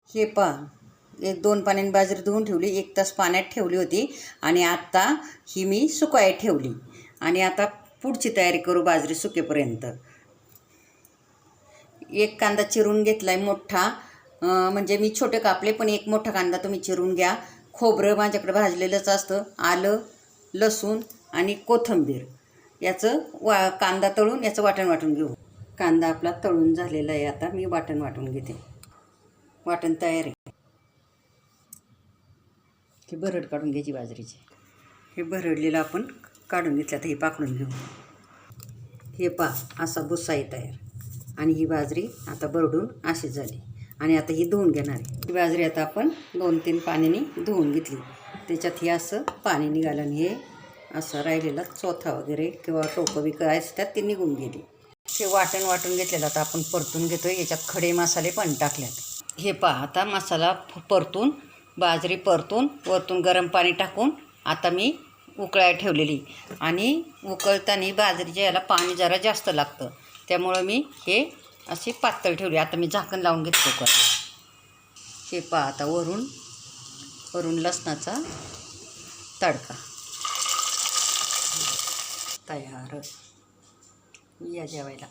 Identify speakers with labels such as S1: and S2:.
S1: हे पहा, 1-2 पाण्याने बाजरी धुवून ठेवली, 1 तास पाण्यात ठेवली होती आणि आता ही मी सुकायला ठेवली. आणि आता पुढची तयारी करू बाजरी सुकेपर्यंत. एक कांदा चिरून घेतला आहे मोठा, म्हणजे मी छोटे कापले, पण एक मोठा कांदा तुम्ही चिरून घ्या. खोबरं माझ्याकडे भाजलेलंच असतं, आलं, लसूण आणि कोथिंबीर याचं कांदा तळून याचं वाटण वाटून घेऊ. कांदा आपला तळून झालेला आहे, आता मी वाटण वाटून घेते. वाटण तयार आहे. ही भरड काढून घ्यायची बाजरीची. हे भरडलेलं आपण काढून घेतलं, तर हे पाकडून घेऊ. हे पहा, असा भुसा आहे तयार. आणि ही बाजरी आता भरडून अशी झाली. आणि आता ही धुवून घेणार आहे. ही बाजरी आता आपण 2-3 पाण्याने धुवून घेतली. त्याच्यात हे असं पाणी निघालं आणि हे असं राहिलेला चोथा वगैरे किंवा टोपं बी काय असतात ते निघून गेली. हे वाटण वाटून घेतलेलं आता आपण परतून घेतोय. याच्यात खडे मसाले पण टाकल्यात. हे पहा, आता मसाला परतून, बाजरी परतून, वरतून गरम पाणी टाकून आता मी उकळायला ठेवलेली. आणि उकळताना बाजरीच्या याला पाणी जरा जास्त लागतं, त्यामुळं मी हे अशी पातळ ठेवली. आता मी झाकण लावून घेतो कुकर. हे पहा, आता वरून लसणाचा तडका तयार. या जेवायला.